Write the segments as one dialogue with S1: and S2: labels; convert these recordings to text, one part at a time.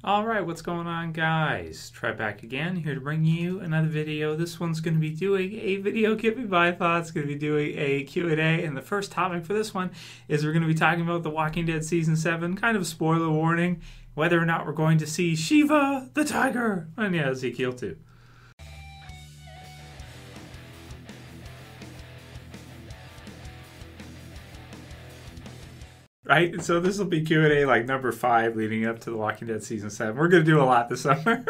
S1: Alright, what's going on, guys? Trev back again, here to bring you another video. This one's going to be doing a video Give Me My Thoughts, going to be doing a Q&A, and the first topic for this one is we're going to be talking about The Walking Dead Season 7, kind of spoiler warning, whether or not we're going to see Shiva the tiger, and yeah, Ezekiel too. Right, so this will be Q&A like number 5 leading up to The Walking Dead Season 7. We're going to do a lot this summer.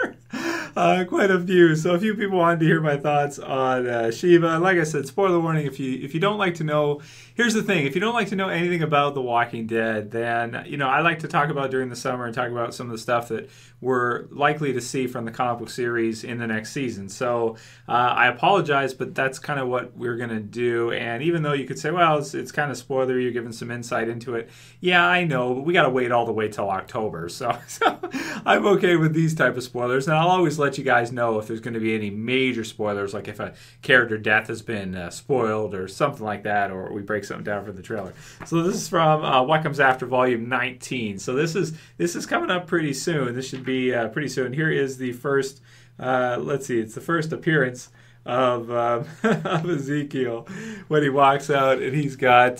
S1: Quite a few. So a few people wanted to hear my thoughts on Shiva. Like I said, spoiler warning, if you don't like to know, here's the thing. If you don't like to know anything about The Walking Dead, then, you know, I like to talk about during the summer and talk about some of the stuff that we're likely to see from the comic book series in the next season. So I apologize, but that's kind of what we're going to do. And even though you could say, well, it's kind of spoilery, you're giving some insight into it. Yeah, I know, but we got to wait all the way till October. So I'm okay with these type of spoilers. And I'll always let you guys know if there's going to be any major spoilers, like if a character death has been spoiled or something like that, or we break something down from the trailer. So this is from What Comes After Volume 19. So this is coming up pretty soon. This should be pretty soon. Here is the first, let's see, it's the first appearance of Ezekiel when he walks out and he's got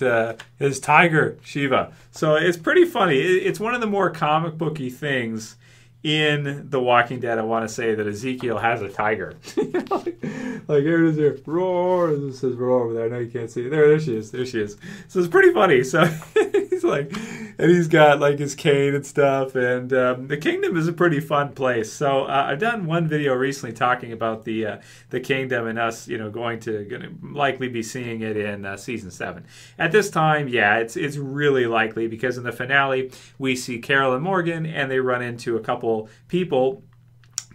S1: his tiger, Shiva. So it's pretty funny. It's one of the more comic booky things in The Walking Dead, I want to say, that Ezekiel has a tiger. like here it is here. Roar. It says roar over there. I know you can't see it. There she is. There she is. So it's pretty funny. So he's like, and he's got like his cane and stuff. And the kingdom is a pretty fun place. So I've done one video recently talking about the kingdom and us, you know, going to likely be seeing it in season 7. At this time, yeah, it's really likely because in the finale we see Carol and Morgan, and they run into a couple people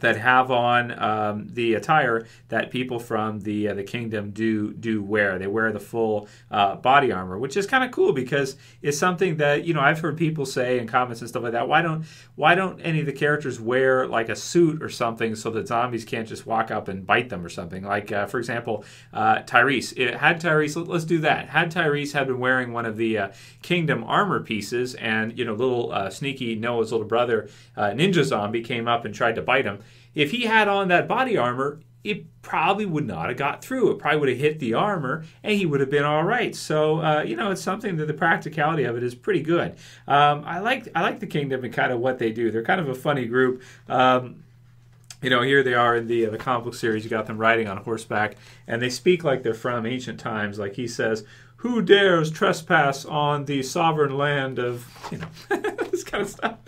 S1: that have on the attire that people from the kingdom do wear. They wear the full body armor, which is kind of cool because it's something that, you know, I've heard people say in comments and stuff like that. Why don't any of the characters wear like a suit or something so that zombies can't just walk up and bite them or something? Like for example, Tyrese. Let's do that. Had Tyrese had been wearing one of the kingdom armor pieces, and you know, little sneaky Noah's little brother ninja zombie came up and tried to bite him. If he had on that body armor, it probably would not have got through. It probably would have hit the armor, and he would have been all right. So, you know, it's something that the practicality of it is pretty good. I like the kingdom and kind of what they do. They're kind of a funny group. You know, here they are in the comic book series. You got them riding on horseback, and they speak like they're from ancient times. Like he says, "Who dares trespass on the sovereign land of," you know, this kind of stuff.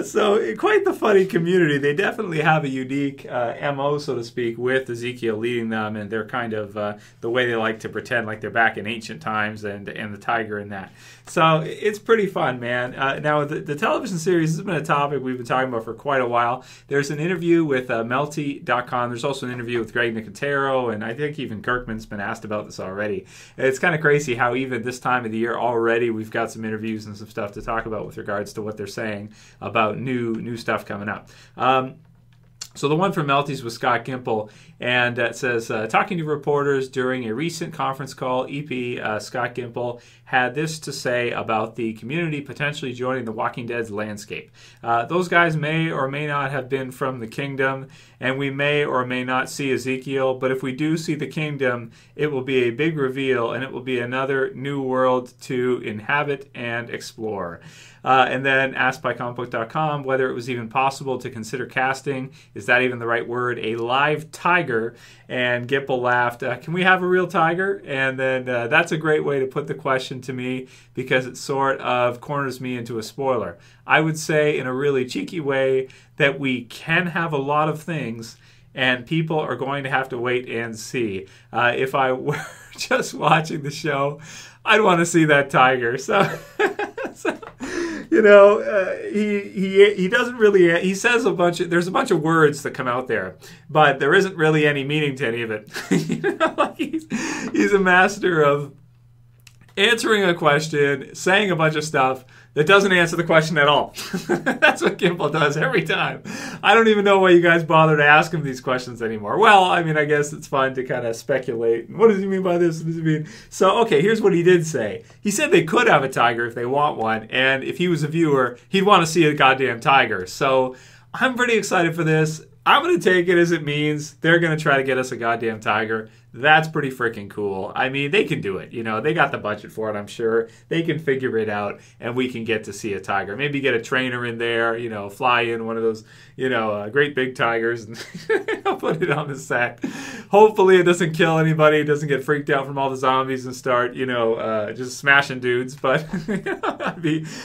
S1: So quite the funny community. They definitely have a unique MO, so to speak, with Ezekiel leading them, and they're kind of the way they like to pretend like they're back in ancient times, and the tiger in that. So it's pretty fun, man. Now, the television series has been a topic we've been talking about for quite a while. There's an interview with Melty.com. There's also an interview with Greg Nicotero, and I think even Kirkman's been asked about this already. It's kind of crazy how even this time of the year already we've got some interviews and some stuff to talk about with regards to what they're saying about new stuff coming up. So the one from Melty's was Scott Gimple, and it says, talking to reporters during a recent conference call, EP Scott Gimple had this to say about the community potentially joining the Walking Dead's landscape. Those guys may or may not have been from the kingdom, and we may or may not see Ezekiel, but if we do see the kingdom, it will be a big reveal, and it will be another new world to inhabit and explore. And then asked by comicbook.com whether it was even possible to consider casting, is that even the right word, a live tiger? And Gimple laughed, can we have a real tiger? And then that's a great way to put the question to me because it sort of corners me into a spoiler. I would say in a really cheeky way that we can have a lot of things, and people are going to have to wait and see. If I were just watching the show, I'd want to see that tiger. So you know, he doesn't really, he says there's a bunch of words that come out there, but there isn't really any meaning to any of it. You know, like he's a master of answering a question, saying a bunch of stuff that doesn't answer the question at all. That's what Gimple does every time. I don't even know why you guys bother to ask him these questions anymore. Well, I mean, I guess it's fun to kind of speculate. What does he mean by this? What does he mean? So, okay, here's what he did say. He said they could have a tiger if they want one, and if he was a viewer, he'd want to see a goddamn tiger. So I'm pretty excited for this. I'm going to take it as it means they're going to try to get us a goddamn tiger. That's pretty freaking cool. I mean, they can do it. You know, they got the budget for it, I'm sure. They can figure it out, and we can get to see a tiger. Maybe get a trainer in there, you know, fly in one of those, you know, great big tigers and put it on the set. Hopefully it doesn't kill anybody. It doesn't get freaked out from all the zombies and start, you know, just smashing dudes. But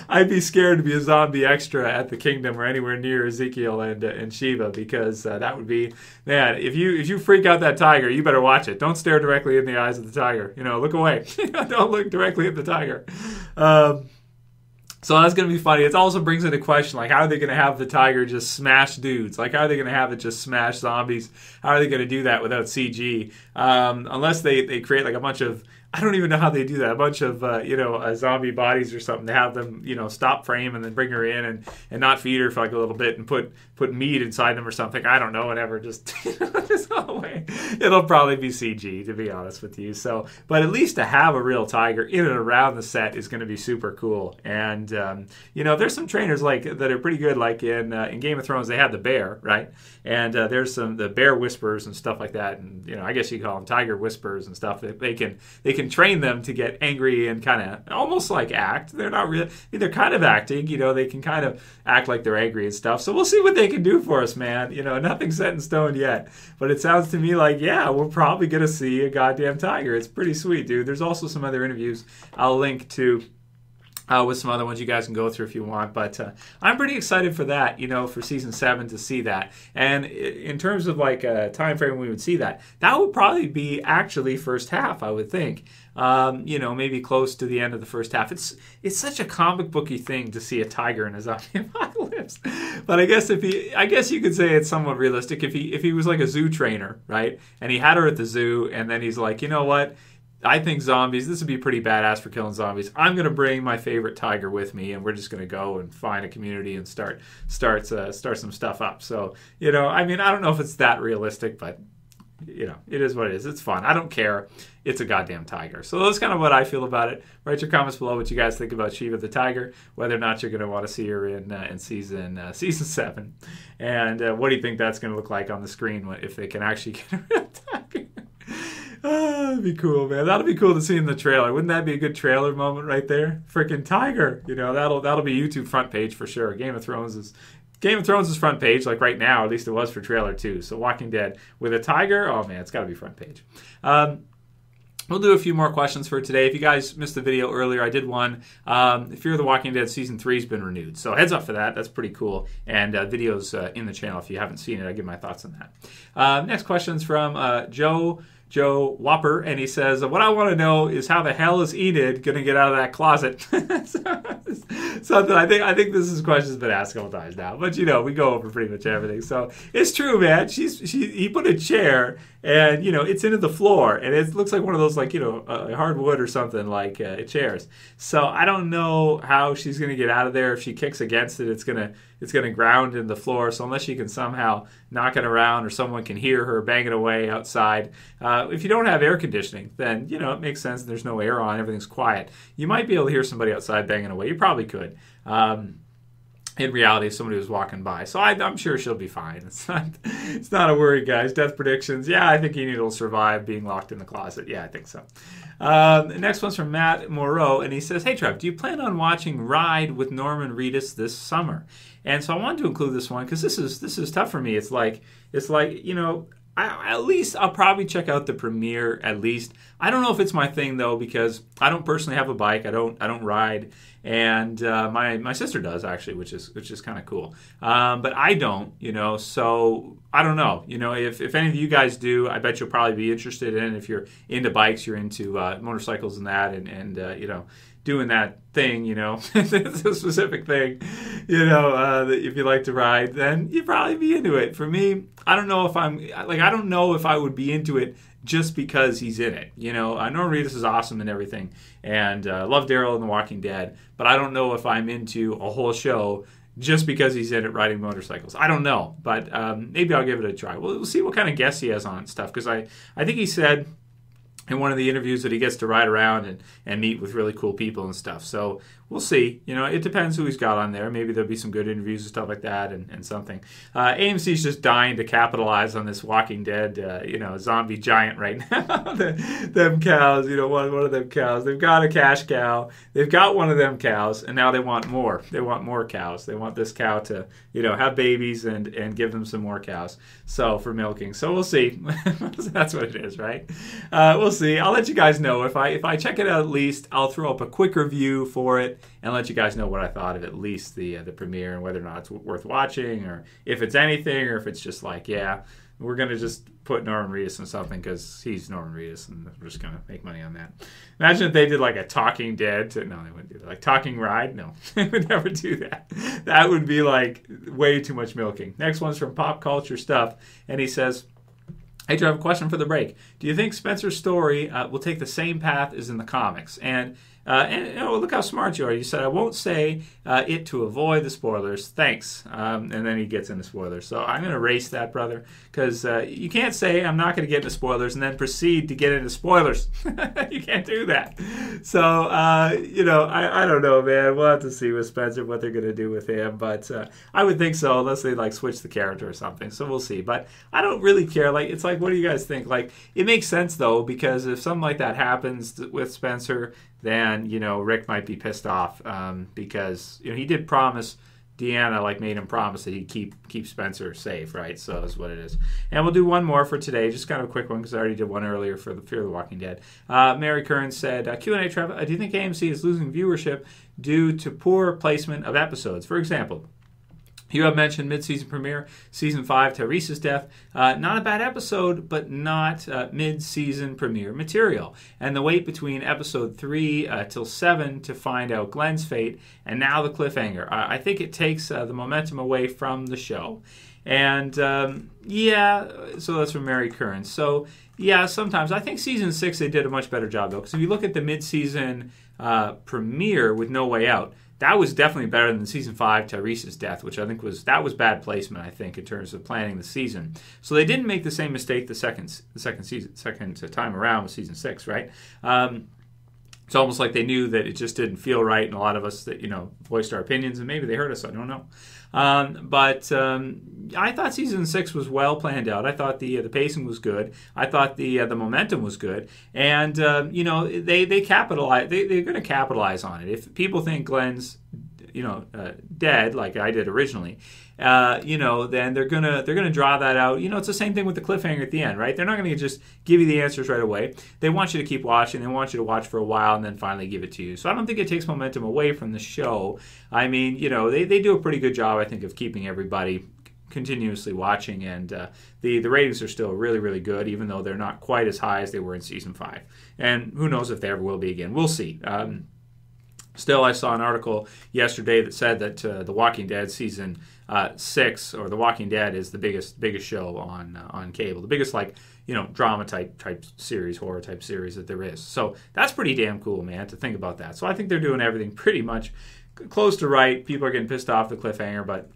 S1: I'd be scared to be a zombie extra at the Kingdom or anywhere near Ezekiel and Shiva, because that would be, man, if you freak out that tiger, you better watch it. Don't stare directly in the eyes of the tiger. You know, look away. Don't look directly at the tiger. So that's going to be funny. It also brings into question, like, how are they going to have the tiger just smash dudes? Like, how are they going to have it just smash zombies? How are they going to do that without CG? Unless they create, like, a bunch of, I don't even know how they do that, a bunch of, zombie bodies or something to have them, you know, stop frame and then bring her in and not feed her for, like, a little bit and put meat inside them or something. I don't know, whatever. Just go away. It'll probably be CG, to be honest with you. So, but at least to have a real tiger in and around the set is going to be super cool. And, there's some trainers like that are pretty good. Like in Game of Thrones, they had the bear, right? And there's the bear whisperers and stuff like that. And, you know, I guess you call them tiger whisperers and stuff. They can train them to get angry and kind of almost like act. They're not really, I mean, they're kind of acting, you know, they can kind of act like they're angry and stuff. So we'll see what they can do for us, man. You know, nothing's set in stone yet. But it sounds to me like, yeah, we're probably going to see a goddamn tiger. It's pretty sweet, dude. There's also some other interviews I'll link to with some other ones you guys can go through if you want. But I'm pretty excited for that, you know, for season 7 to see that. And in terms of like a time frame we would see that would probably be actually first half, I would think. Maybe close to the end of the first half. It's such a comic booky thing to see a tiger in a zombie apocalypse. But I guess you could say it's somewhat realistic if he was like a zoo trainer, right? And he had her at the zoo, and then he's like, you know what? I think zombies, this would be pretty badass for killing zombies. I'm going to bring my favorite tiger with me, and we're just going to go and find a community and start some stuff up. So, you know, I mean, I don't know if it's that realistic, but, you know, it is what it is. It's fun. I don't care. It's a goddamn tiger. So that's kind of what I feel about it. Write your comments below what you guys think about Shiva the tiger, whether or not you're going to want to see her in season 7. And what do you think that's going to look like on the screen if they can actually get a real tiger? That'd be cool, man. That'll be cool to see in the trailer. Wouldn't that be a good trailer moment right there? Freaking tiger. You know, that'll be YouTube front page for sure. Game of Thrones is front page, like right now. At least it was for trailer 2. So Walking Dead with a tiger, oh man, it's got to be front page. We'll do a few more questions for today. If you guys missed the video earlier, I did one. Fear of the Walking Dead Season 3 has been renewed. So heads up for that. That's pretty cool. And videos in the channel. If you haven't seen it, I'll give my thoughts on that. Next question's from jojowopper, and he says, what I want to know is how the hell is Enid going to get out of that closet? Something I think this is question's been asked a couple times now, but you know, we go over pretty much everything. So it's true, man. He put a chair, and you know, it's into the floor, and it looks like one of those, like, you know, hardwood or something, like chairs. So I don't know how she's going to get out of there. If she kicks against it, it's gonna ground in the floor. So unless she can somehow knock it around, or someone can hear her banging away outside, if you don't have air conditioning, then you know it makes sense. There's no air on, everything's quiet. You might be able to hear somebody outside banging away. You probably could. In reality, if somebody was walking by. So I'm sure she'll be fine. It's not a worry, guys. Death predictions. Yeah, I think Enid will survive being locked in the closet. Yeah, I think so. The next one's from Matt Moreau, and he says, hey, Trev, do you plan on watching Ride with Norman Reedus this summer? And so I wanted to include this one because this is tough for me. It's like you know, at least I'll probably check out the premiere at least. I don't know if it's my thing though, because I don't personally have a bike. I don't ride, and my sister does actually, which is kind of cool. But I don't, you know. So I don't know. You know, if any of you guys do, I bet you'll probably be interested in it. If you're into bikes, you're into motorcycles and that, and you know, doing that thing, it's a specific thing, that if you like to ride, then you'd probably be into it. For me, I don't know if I don't know if I would be into it just because he's in it. Norman Reedus is awesome and everything, and love Daryl in The Walking Dead, but I don't know if I'm into a whole show just because he's in it riding motorcycles. I don't know, but maybe I'll give it a try. We'll see what kind of guests he has on and stuff, because I think he said in one of the interviews that he gets to ride around and meet with really cool people and stuff. So we'll see. It depends who he's got on there. Maybe there'll be some good interviews and stuff like that and something. AMC's just dying to capitalize on this Walking Dead, zombie giant right now. Them cows, one of them cows. They've got a cash cow. They've got one of them cows, and now they want more. They want more cows. They want this cow to, have babies and give them some more cows. So for milking. So we'll see. That's what it is, right? We'll see. I'll let you guys know. If I check it out at least, I'll throw up a quick review for it and let you guys know what I thought of at least the premiere and whether or not it's worth watching, or if it's anything, or if it's just like, yeah, we're going to just put Norman Reedus in something because he's Norman Reedus and we're just going to make money on that. Imagine if they did like a Talking Dead. No, they wouldn't do that. Like Talking Ride? No, they would never do that. That would be like way too much milking. Next one's from Pop Culture Stuff, and he says, hey, Trev, I have a question for the break. Do you think Spencer's story will take the same path as in the comics? And look how smart you are. You said, I won't say it to avoid the spoilers. Thanks. And then he gets into spoilers. So I'm going to erase that, brother, because you can't say I'm not going to get into spoilers and then proceed to get into spoilers. You can't do that. So, I don't know, man. We'll have to see with Spencer what they're going to do with him. But I would think so, unless they switch the character or something. So we'll see. But I don't really care. It's like, what do you guys think? It makes sense, though, because if something like that happens with Spencer, then, Rick might be pissed off because, he did promise Deanna, made him promise that he'd keep Spencer safe, right? So that's what it is. And we'll do one more for today, just kind of a quick one because I already did one earlier for the Fear of the Walking Dead. Mary Kern said, Q&A, Trev, do you think AMC is losing viewership due to poor placement of episodes? For example, you have mentioned mid-season premiere, Season 5, Tyreses' death. Not a bad episode, but not mid-season premiere material. And the wait between Episode 3 till 7 to find out Glenn's fate, and now the cliffhanger. I think it takes the momentum away from the show. And, so that's from Mary Kern. So, yeah, sometimes. I think Season 6, they did a much better job, though. Because if you look at the mid-season premiere with No Way Out, that was definitely better than Season 5, Tyreses' death, which I think was bad placement, I think, in terms of planning the season. So they didn't make the same mistake the second time around with Season 6, right? It's almost like they knew that it just didn't feel right, and a lot of us that, voiced our opinions, and maybe they heard us, I don't know. But I thought Season 6 was well planned out. I thought the pacing was good. I thought the momentum was good. And, they capitalize. They're going to capitalize on it. If people think Glenn's, dead, like I did originally, then they're gonna draw that out. It's the same thing with the cliffhanger at the end, right? They're not gonna just give you the answers right away. They want you to keep watching. They want you to watch for a while and then finally give it to you. So I don't think it takes momentum away from the show. I mean, they do a pretty good job, I think, of keeping everybody continuously watching, and the ratings are still really, really good, even though they're not quite as high as they were in Season 5. And who knows if they ever will be again. We'll see. Still, I saw an article yesterday that said that The Walking Dead Season 6, or The Walking Dead, is the biggest show on cable. The biggest, drama type series, horror type series that there is. So that's pretty damn cool, man, to think about that. So I think they're doing everything pretty much close to right. People are getting pissed off the cliffhanger, but,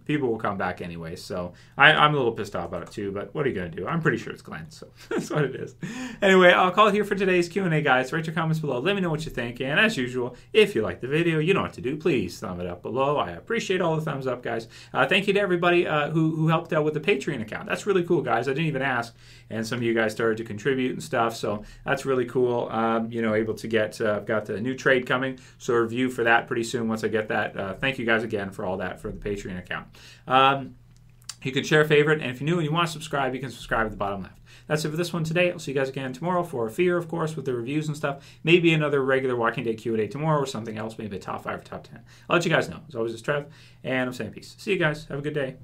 S1: people will come back anyway. So I'm a little pissed off about it too, but what are you going to do? I'm pretty sure it's Glenn, so that's what it is. Anyway, I'll call it here for today's Q&A, guys. Write your comments below. Let me know what you think. And as usual, if you like the video, you know what to do. Please thumb it up below. I appreciate all the thumbs up, guys. Thank you to everybody who helped out with the Patreon account. That's really cool, guys. I didn't even ask, and some of you guys started to contribute and stuff, so that's really cool. Able to get, I've got the new trade coming, so a review for that pretty soon once I get that. Thank you guys again for all that for the Patreon account. You can share a favorite, and if you're new and you want to subscribe, you can subscribe at the bottom left. That's it for this one today. I'll see you guys again tomorrow for Fear, of course, with the reviews and stuff. Maybe another regular Walking Dead Q&A tomorrow or something else, maybe a top 5 or top 10. I'll let you guys know. As always, it's Trev, and I'm saying peace. See you guys. Have a good day.